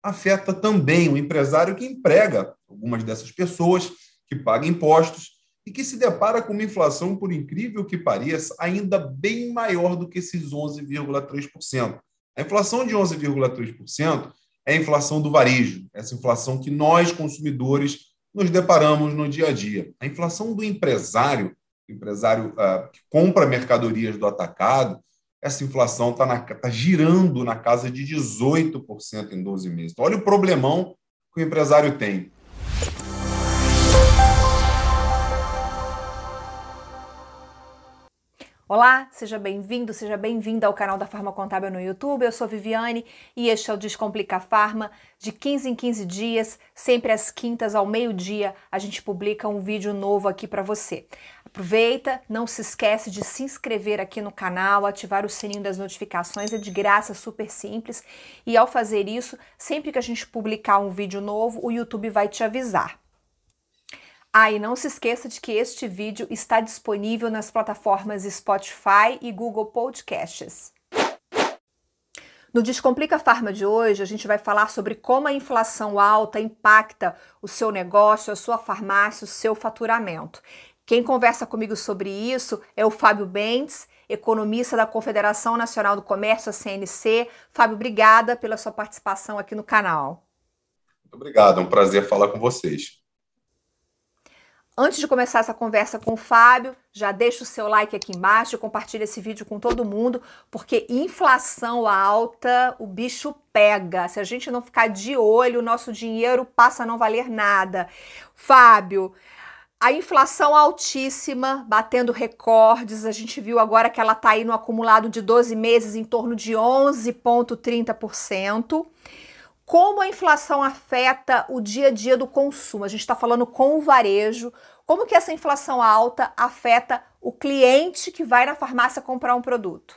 afeta também o empresário que emprega algumas dessas pessoas, que paga impostos e que se depara com uma inflação, por incrível que pareça, ainda bem maior do que esses 11,3%. A inflação de 11,3% é a inflação do varejo, essa inflação que nós, consumidores, nos deparamos no dia a dia. A inflação do empresário, que compra mercadorias do atacado, essa inflação está girando na casa de 18% em 12 meses. Então, olha o problemão que o empresário tem. Olá, seja bem-vindo, seja bem-vinda ao canal da Farma Contábil no YouTube. Eu sou Viviane e este é o Descomplica Farma. De 15 em 15 dias, sempre às quintas ao meio-dia, a gente publica um vídeo novo aqui para você. Aproveita, não se esquece de se inscrever aqui no canal, ativar o sininho das notificações, é de graça, super simples. E ao fazer isso, sempre que a gente publicar um vídeo novo, o YouTube vai te avisar. E não se esqueça de que este vídeo está disponível nas plataformas Spotify e Google Podcasts. No Descomplica Farma de hoje, a gente vai falar sobre como a inflação alta impacta o seu negócio, a sua farmácia, o seu faturamento. Quem conversa comigo sobre isso é o Fábio Bentes, economista da Confederação Nacional do Comércio, a CNC. Fábio, obrigada pela sua participação aqui no canal. Muito obrigado, é um prazer falar com vocês. Antes de começar essa conversa com o Fábio, já deixa o seu like aqui embaixo e compartilha esse vídeo com todo mundo, porque inflação alta, o bicho pega. Se a gente não ficar de olho, o nosso dinheiro passa a não valer nada. Fábio, a inflação altíssima, batendo recordes, a gente viu agora que ela está aí no acumulado de 12 meses em torno de 11,30%. Como a inflação afeta o dia a dia do consumo? A gente está falando com o varejo. Como que essa inflação alta afeta o cliente que vai na farmácia comprar um produto?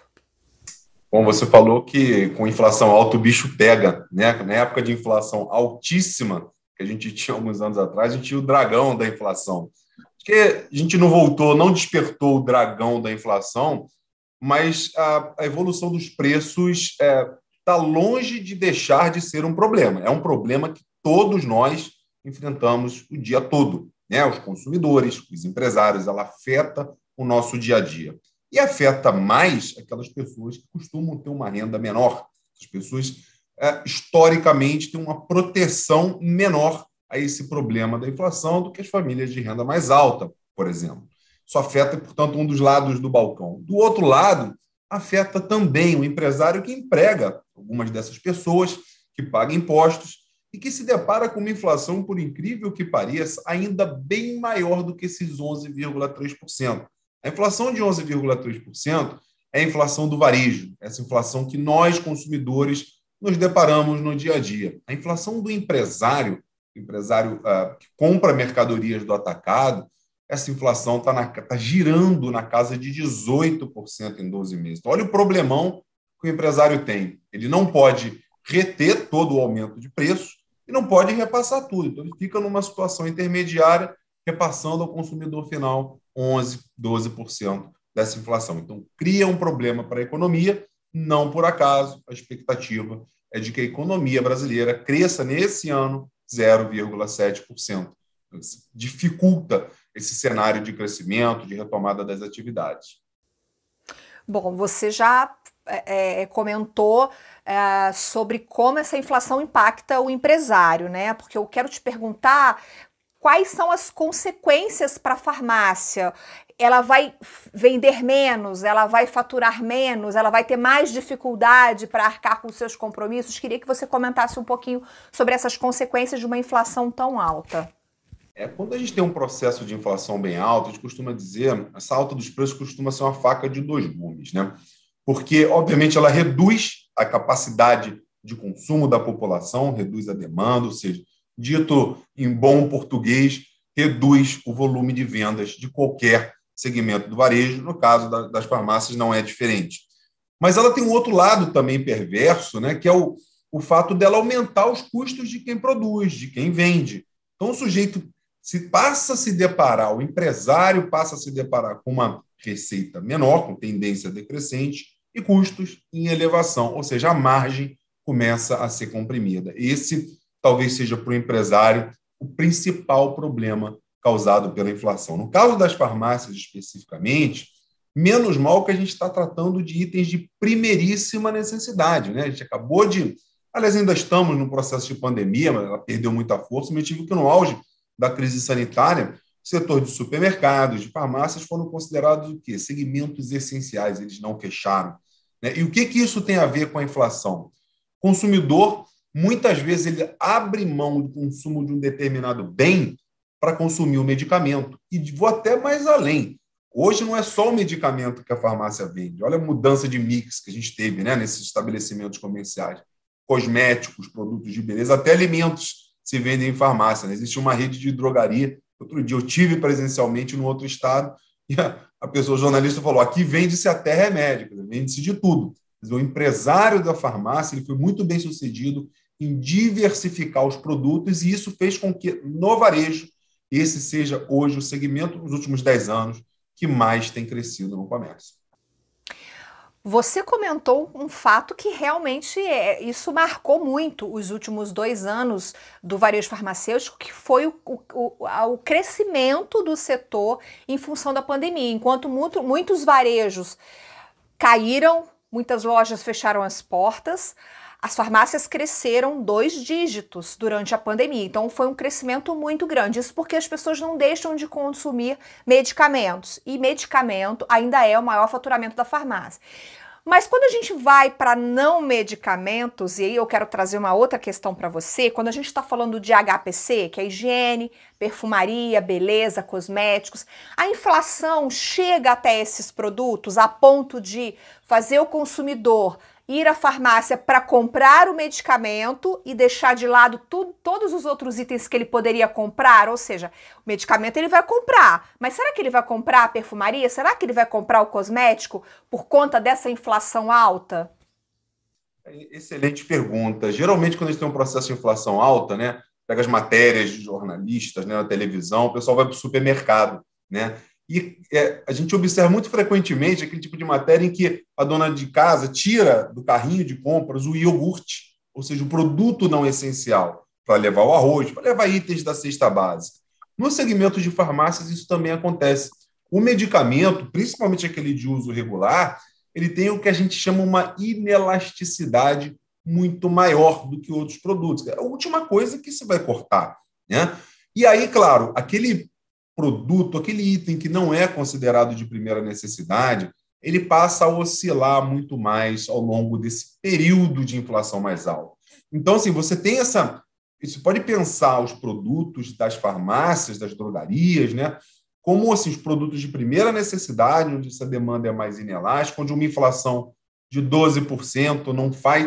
Bom, você falou que com inflação alta o bicho pega, né? Na época de inflação altíssima, que a gente tinha alguns anos atrás, a gente tinha o dragão da inflação. Porque a gente não voltou, não despertou o dragão da inflação, mas a evolução dos preços está longe de deixar de ser um problema. É um problema que todos nós enfrentamos o dia todo, né? Os consumidores, os empresários, ela afeta o nosso dia a dia. E afeta mais aquelas pessoas que costumam ter uma renda menor. As pessoas, historicamente, têm uma proteção menor a esse problema da inflação do que as famílias de renda mais alta, por exemplo. Isso afeta, portanto, um dos lados do balcão. Do outro lado, afeta também o empresário que emprega algumas dessas pessoas, que paga impostos e que se depara com uma inflação, por incrível que pareça, ainda bem maior do que esses 11,3%. A inflação de 11,3% é a inflação do varejo, essa inflação que nós, consumidores, nos deparamos no dia a dia. A inflação do empresário, que compra mercadorias do atacado, essa inflação está girando na casa de 18% em 12 meses. Então, olha o problemão que o empresário tem. Ele não pode reter todo o aumento de preço e não pode repassar tudo. Então, ele fica numa situação intermediária, repassando ao consumidor final 11%, 12% dessa inflação. Então, cria um problema para a economia. Não por acaso, a expectativa é de que a economia brasileira cresça nesse ano 0,7%. Dificulta esse cenário de crescimento, de retomada das atividades. Bom, você já comentou sobre como essa inflação impacta o empresário, né? Porque eu quero te perguntar quais são as consequências para a farmácia. Ela vai vender menos, ela vai faturar menos, ela vai ter mais dificuldade para arcar com seus compromissos? Queria que você comentasse um pouquinho sobre essas consequências de uma inflação tão alta. Quando a gente tem um processo de inflação bem alto, a gente costuma dizer, essa alta dos preços costuma ser uma faca de dois gumes, né? Porque, obviamente, ela reduz a capacidade de consumo da população, reduz a demanda, ou seja, dito em bom português, reduz o volume de vendas de qualquer segmento do varejo. No caso das farmácias, não é diferente. Mas ela tem um outro lado também perverso, né? Que é o fato dela aumentar os custos de quem produz, de quem vende. Então, o sujeito o empresário passa a se deparar com uma receita menor, com tendência decrescente, e custos em elevação, ou seja, a margem começa a ser comprimida. Esse talvez seja para o empresário o principal problema causado pela inflação. No caso das farmácias especificamente, menos mal que a gente está tratando de itens de primeiríssima necessidade, né? A gente acabou de... Aliás, ainda estamos no processo de pandemia, mas ela perdeu muita força, mas tive que no auge da crise sanitária, o setor de supermercados, de farmácias foram considerados o quê? Segmentos essenciais, eles não fecharam. Né? E o que isso tem a ver com a inflação? O consumidor, muitas vezes, ele abre mão do consumo de um determinado bem para consumir o medicamento. E vou até mais além. Hoje não é só o medicamento que a farmácia vende. Olha a mudança de mix que a gente teve, né, nesses estabelecimentos comerciais. Cosméticos, produtos de beleza, até alimentos se vendem em farmácia. Né? Existe uma rede de drogaria. Outro dia eu tive presencialmente no outro estado e a pessoa, o jornalista, falou: aqui vende-se até remédio, vende-se de tudo. O empresário da farmácia ele foi muito bem sucedido em diversificar os produtos e isso fez com que, no varejo, esse seja hoje o segmento, nos últimos 10 anos, que mais tem crescido no comércio. Você comentou um fato que realmente isso marcou muito os últimos 2 anos do varejo farmacêutico, que foi o crescimento do setor em função da pandemia. Enquanto muitos varejos caíram, muitas lojas fecharam as portas, as farmácias cresceram 2 dígitos durante a pandemia. Então foi um crescimento muito grande. Isso porque as pessoas não deixam de consumir medicamentos. E medicamento ainda é o maior faturamento da farmácia. Mas quando a gente vai para não medicamentos, e aí eu quero trazer uma outra questão para você, quando a gente está falando de HPC, que é higiene, perfumaria, beleza, cosméticos, a inflação chega até esses produtos a ponto de fazer o consumidor ir à farmácia para comprar o medicamento e deixar de lado todos os outros itens que ele poderia comprar, ou seja, o medicamento ele vai comprar, mas será que ele vai comprar a perfumaria? Será que ele vai comprar o cosmético por conta dessa inflação alta? Excelente pergunta. Geralmente, quando a gente tem um processo de inflação alta, né, pega as matérias de jornalistas, né, na televisão, o pessoal vai para o supermercado, né? E a gente observa muito frequentemente aquele tipo de matéria em que a dona de casa tira do carrinho de compras o iogurte, ou seja, o produto não essencial, para levar o arroz, para levar itens da cesta básica. No segmento de farmácias, isso também acontece. O medicamento, principalmente aquele de uso regular, ele tem o que a gente chama uma inelasticidade muito maior do que outros produtos. É a última coisa que se vai cortar, né? E aí, claro, aquele produto, aquele item que não é considerado de primeira necessidade, ele passa a oscilar muito mais ao longo desse período de inflação mais alta. Então, assim, você tem essa... Você pode pensar os produtos das farmácias, das drogarias, né, como assim, os produtos de primeira necessidade, onde essa demanda é mais inelástica, onde uma inflação de 12%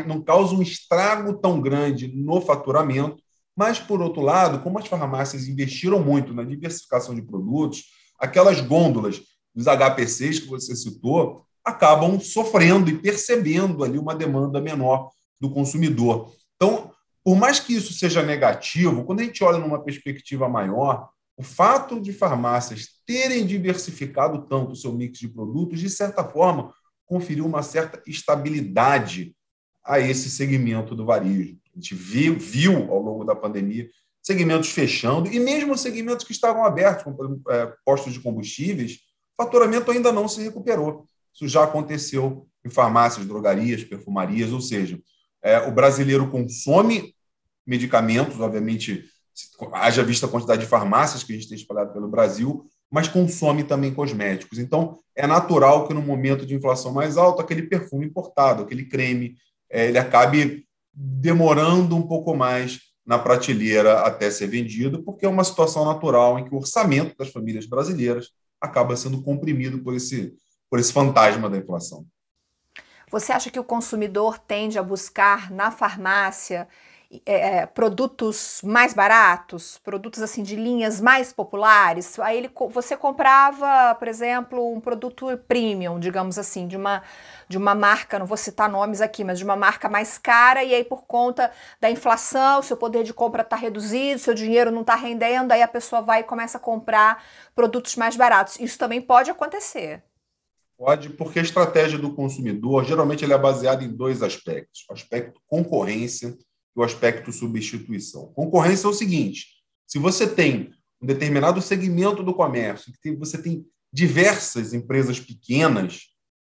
não causa um estrago tão grande no faturamento. Mas, por outro lado, como as farmácias investiram muito na diversificação de produtos, aquelas gôndolas dos HPCs que você citou acabam sofrendo e percebendo ali uma demanda menor do consumidor. Então, por mais que isso seja negativo, quando a gente olha numa perspectiva maior, o fato de farmácias terem diversificado tanto o seu mix de produtos, de certa forma, conferiu uma certa estabilidade a esse segmento do varejo. A gente viu ao longo da pandemia segmentos fechando e mesmo segmentos que estavam abertos, como por exemplo, postos de combustíveis, o faturamento ainda não se recuperou. Isso já aconteceu em farmácias, drogarias, perfumarias, ou seja, o brasileiro consome medicamentos, obviamente, haja vista a quantidade de farmácias que a gente tem espalhado pelo Brasil, mas consome também cosméticos. Então, é natural que no momento de inflação mais alta, aquele perfume importado, aquele creme, ele acabe demorando um pouco mais na prateleira até ser vendido, porque é uma situação natural em que o orçamento das famílias brasileiras acaba sendo comprimido por esse fantasma da inflação. Você acha que o consumidor tende a buscar na farmácia produtos mais baratos, produtos assim de linhas mais populares? Aí você comprava, por exemplo, um produto premium, digamos assim, de uma marca, não vou citar nomes aqui, mas de uma marca mais cara, e aí por conta da inflação, seu poder de compra está reduzido, seu dinheiro não está rendendo, aí a pessoa vai e começa a comprar produtos mais baratos. Isso também pode acontecer. Pode, porque a estratégia do consumidor, geralmente, ele é baseada em dois aspectos: o aspecto concorrência e o aspecto substituição. Concorrência é o seguinte: se você tem um determinado segmento do comércio, você tem diversas empresas pequenas,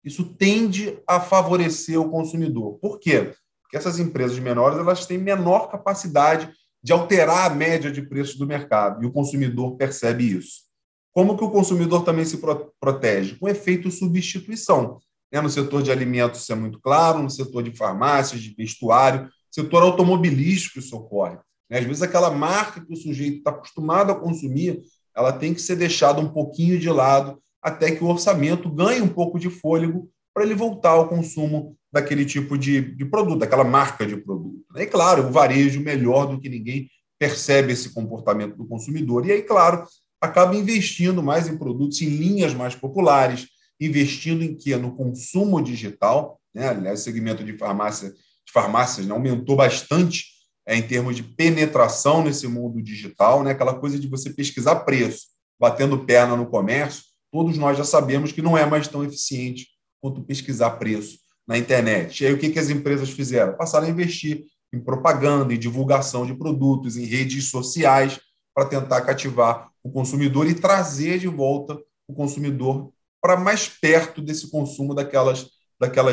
isso tende a favorecer o consumidor. Por quê? Porque essas empresas menores elas têm menor capacidade de alterar a média de preços do mercado, e o consumidor percebe isso. Como que o consumidor também se protege? Com efeito substituição. No setor de alimentos isso é muito claro, no setor de farmácias, de vestuário, setor automobilístico isso ocorre. Às vezes aquela marca que o sujeito está acostumado a consumir, ela tem que ser deixada um pouquinho de lado até que o orçamento ganhe um pouco de fôlego para ele voltar ao consumo daquele tipo de produto, daquela marca de produto. E, claro, o varejo, melhor do que ninguém, percebe esse comportamento do consumidor. E aí, claro, acaba investindo mais em produtos, em linhas mais populares, investindo em quê? No consumo digital. Aliás, o segmento de farmácias, né, aumentou bastante em termos de penetração nesse mundo digital, né? Aquela coisa de você pesquisar preço, batendo perna no comércio, todos nós já sabemos que não é mais tão eficiente quanto pesquisar preço na internet. E aí o que as empresas fizeram? Passaram a investir em propaganda, em divulgação de produtos, em redes sociais, para tentar cativar o consumidor e trazer de volta o consumidor para mais perto desse consumo daquelas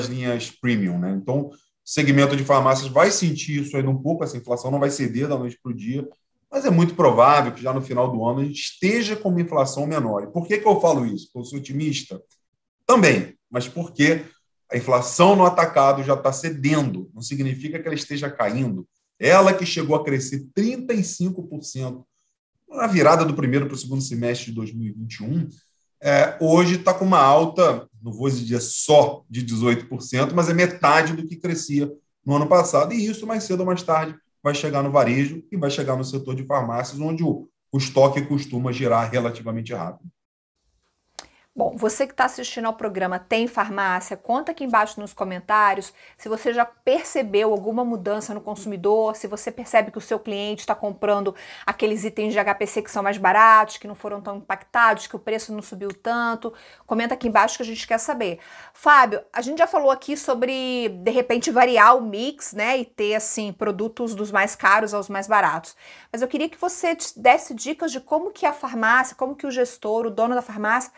linhas premium, né? Então, o segmento de farmácias vai sentir isso ainda um pouco, essa inflação não vai ceder da noite para o dia, mas é muito provável que já no final do ano a gente esteja com uma inflação menor. E por que eu falo isso? Porque eu sou otimista? Também, mas porque a inflação no atacado já está cedendo, não significa que ela esteja caindo. Ela que chegou a crescer 35% na virada do primeiro para o segundo semestre de 2021, hoje está com uma alta, não vou dizer só de 18%, mas é metade do que crescia no ano passado. E isso, mais cedo ou mais tarde, vai chegar no varejo e vai chegar no setor de farmácias, onde o estoque costuma girar relativamente rápido. Bom, você que está assistindo ao programa Tem Farmácia, conta aqui embaixo nos comentários se você já percebeu alguma mudança no consumidor, se você percebe que o seu cliente está comprando aqueles itens de HPC que são mais baratos, que não foram tão impactados, que o preço não subiu tanto. Comenta aqui embaixo que a gente quer saber. Fábio, a gente já falou aqui sobre, de repente, variar o mix, né, e ter, assim, produtos dos mais caros aos mais baratos. Mas eu queria que você desse dicas de como que a farmácia, como que o gestor, o dono da farmácia,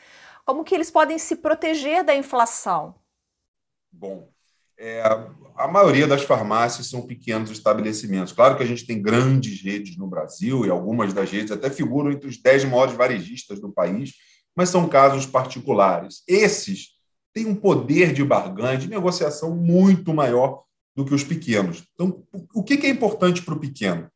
como que eles podem se proteger da inflação? Bom, a maioria das farmácias são pequenos estabelecimentos. Claro que a gente tem grandes redes no Brasil e algumas das redes até figuram entre os 10 maiores varejistas do país, mas são casos particulares. Esses têm um poder de barganha, de negociação muito maior do que os pequenos. Então, o que é importante para o pequeno?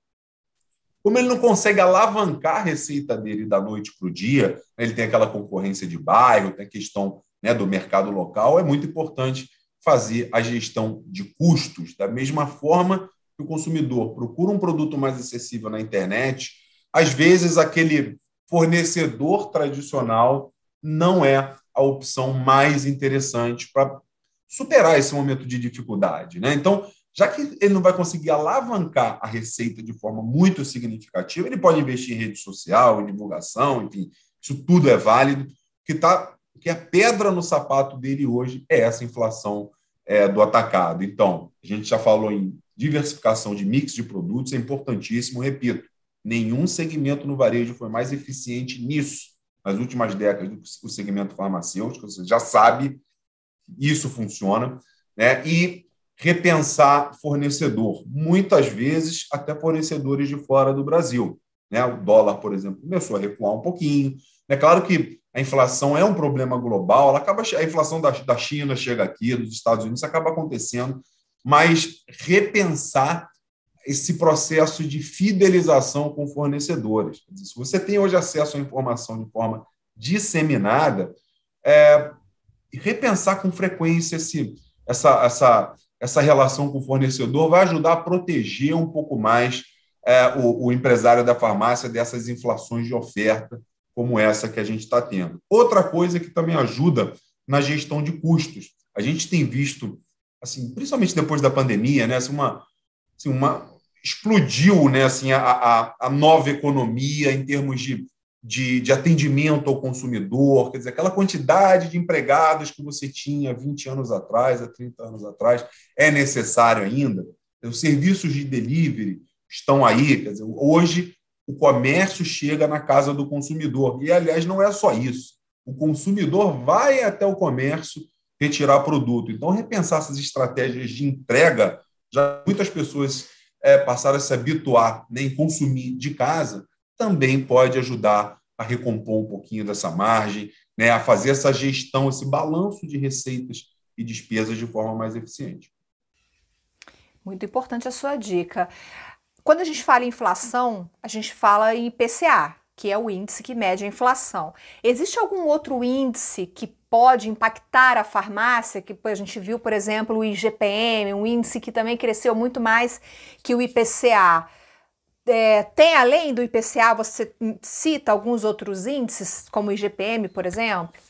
Como ele não consegue alavancar a receita dele da noite para o dia, ele tem aquela concorrência de bairro, tem a questão, né, do mercado local, é muito importante fazer a gestão de custos. Da mesma forma que o consumidor procura um produto mais acessível na internet, às vezes aquele fornecedor tradicional não é a opção mais interessante para superar esse momento de dificuldade, né? Então, já que ele não vai conseguir alavancar a receita de forma muito significativa, ele pode investir em rede social, em divulgação, enfim, isso tudo é válido. Que a pedra no sapato dele hoje é essa inflação do atacado. Então, a gente já falou em diversificação de mix de produtos, é importantíssimo, repito, nenhum segmento no varejo foi mais eficiente nisso nas últimas décadas do que o segmento farmacêutico, você já sabe, isso funciona, né? E repensar fornecedor, muitas vezes até fornecedores de fora do Brasil, né? O dólar, por exemplo, começou a recuar um pouquinho. É claro que a inflação é um problema global, a inflação da China chega aqui, dos Estados Unidos, acaba acontecendo, mas repensar esse processo de fidelização com fornecedores. Se você tem hoje acesso à informação de forma disseminada, repensar com frequência essa relação com o fornecedor vai ajudar a proteger um pouco mais o empresário da farmácia dessas inflações de oferta como essa que a gente está tendo. Outra coisa que também ajuda na gestão de custos. A gente tem visto, assim, principalmente depois da pandemia, né, explodiu, né, assim, a nova economia em termos de de atendimento ao consumidor, quer dizer, aquela quantidade de empregados que você tinha 20 anos atrás, há 30 anos atrás, é necessário ainda? Os serviços de delivery estão aí, quer dizer, hoje o comércio chega na casa do consumidor. E, aliás, não é só isso. O consumidor vai até o comércio retirar produto. Então, repensar essas estratégias de entrega, já muitas pessoas passaram a se habituar, né, em consumir de casa, também pode ajudar a recompor um pouquinho dessa margem, né, a fazer essa gestão, esse balanço de receitas e despesas de forma mais eficiente. Muito importante a sua dica. Quando a gente fala em inflação, a gente fala em IPCA, que é o índice que mede a inflação. Existe algum outro índice que pode impactar a farmácia? Que a gente viu, por exemplo, o IGPM, um índice que também cresceu muito mais que o IPCA. Tem, além do IPCA, você cita alguns outros índices, como o IGPM, por exemplo?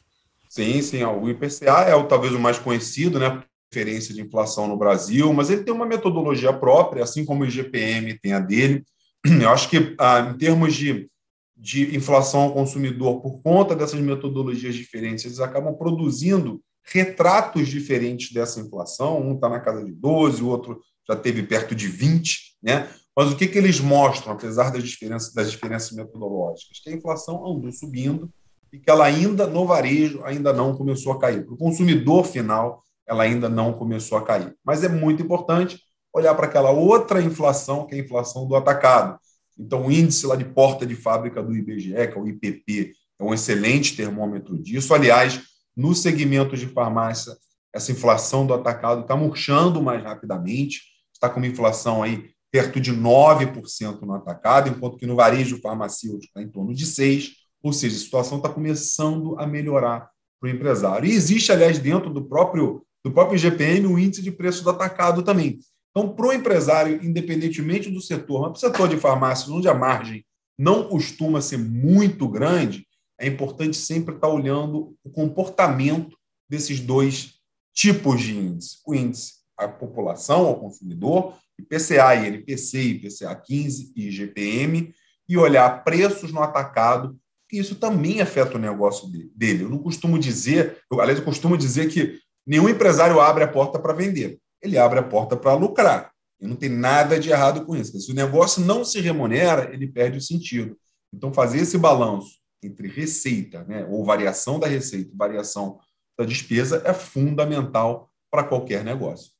Sim, sim. O IPCA talvez o mais conhecido, né? Referência de inflação no Brasil, mas ele tem uma metodologia própria, assim como o IGPM tem a dele. Eu acho que, em termos de inflação ao consumidor, por conta dessas metodologias diferentes, eles acabam produzindo retratos diferentes dessa inflação. Um está na casa de 12, o outro já teve perto de 20, né? Mas o que eles mostram, apesar das diferenças metodológicas? Que a inflação andou subindo e que ela ainda, no varejo, ainda não começou a cair. Para o consumidor final, ela ainda não começou a cair. Mas é muito importante olhar para aquela outra inflação, que é a inflação do atacado. Então, o índice lá de porta de fábrica do IBGE, que é o IPP, é um excelente termômetro disso. Aliás, no segmento de farmácia, essa inflação do atacado está murchando mais rapidamente, está com uma inflação aí perto de 9% no atacado, enquanto que no varejo farmacêutico está em torno de 6%, ou seja, a situação está começando a melhorar para o empresário. E existe, aliás, dentro do próprio IGPM, o índice de preço do atacado também. Então, para o empresário, independentemente do setor, mas para o setor de farmácia, onde a margem não costuma ser muito grande, é importante sempre estar olhando o comportamento desses dois tipos de índice. O índice, a população, ao consumidor, IPCA e NPC, IPCA 15 e IGPM, e olhar preços no atacado, que isso também afeta o negócio dele. Eu não costumo dizer, aliás, eu costumo dizer que nenhum empresário abre a porta para vender. Ele abre a porta para lucrar. E não tem nada de errado com isso. Se o negócio não se remunera, ele perde o sentido. Então, fazer esse balanço entre receita, né, ou variação da receita e variação da despesa é fundamental para qualquer negócio.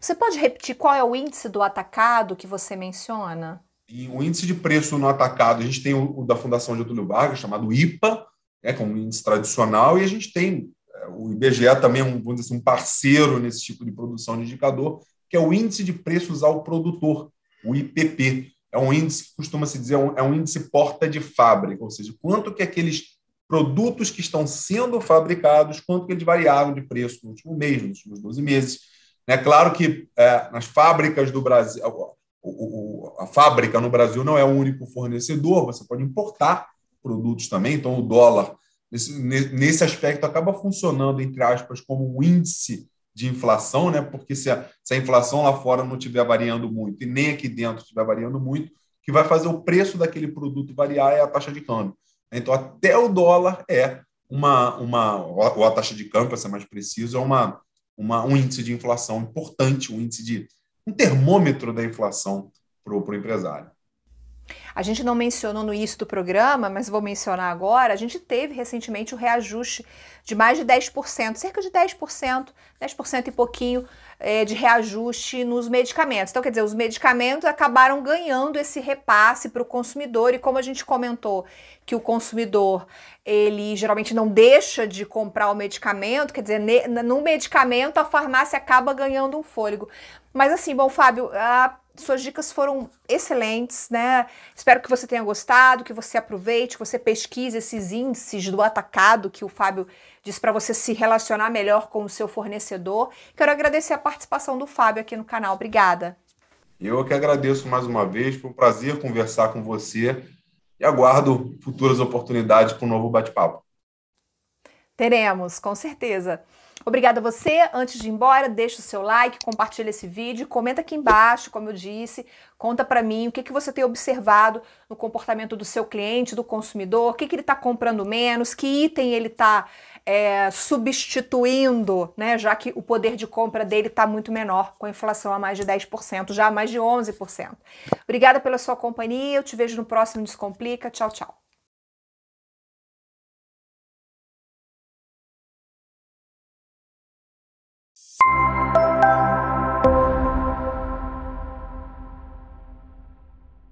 Você pode repetir qual é o índice do atacado que você menciona? E o índice de preço no atacado, a gente tem o da Fundação Getúlio Vargas, chamado IPA, que é um índice tradicional, e a gente tem o IBGE também, vamos dizer assim, um parceiro nesse tipo de produção de indicador, que é o índice de preços ao produtor, o IPP. É um índice que costuma se dizer, é um índice porta de fábrica, ou seja, quanto que aqueles produtos que estão sendo fabricados, quanto que eles variaram de preço no último mês, nos últimos 12 meses. É claro que nas fábricas do Brasil, a fábrica no Brasil não é o único fornecedor, você pode importar produtos também, então o dólar, nesse aspecto, acaba funcionando, entre aspas, como um índice de inflação, né? Porque se a inflação lá fora não estiver variando muito e nem aqui dentro estiver variando muito, o que vai fazer o preço daquele produto variar é a taxa de câmbio. Então, até o dólar ou a taxa de câmbio, para ser mais preciso, é um índice de inflação importante, um termômetro da inflação para o empresário. A gente não mencionou no início do programa, mas vou mencionar agora, a gente teve recentemente o reajuste de mais de 10%, cerca de 10%, 10% e pouquinho de reajuste nos medicamentos. Então, quer dizer, os medicamentos acabaram ganhando esse repasse para o consumidor, e como a gente comentou que o consumidor, ele geralmente não deixa de comprar o medicamento, quer dizer, no medicamento a farmácia acaba ganhando um fôlego. Mas assim, bom, Fábio, suas dicas foram excelentes, né? Espero que você tenha gostado, que você aproveite, que você pesquise esses índices do atacado que o Fábio disse para você se relacionar melhor com o seu fornecedor. Quero agradecer a participação do Fábio aqui no canal. Obrigada. Eu que agradeço mais uma vez, foi um prazer conversar com você e aguardo futuras oportunidades para um novo bate-papo. Teremos, com certeza. Obrigada a você. Antes de ir embora, deixa o seu like, compartilha esse vídeo, comenta aqui embaixo, como eu disse, conta para mim o que você tem observado no comportamento do seu cliente, do consumidor, o que ele está comprando menos, que item ele está substituindo, né, já que o poder de compra dele está muito menor, com a inflação a mais de 10%, já a mais de 11%. Obrigada pela sua companhia, eu te vejo no próximo Descomplica. Tchau, tchau.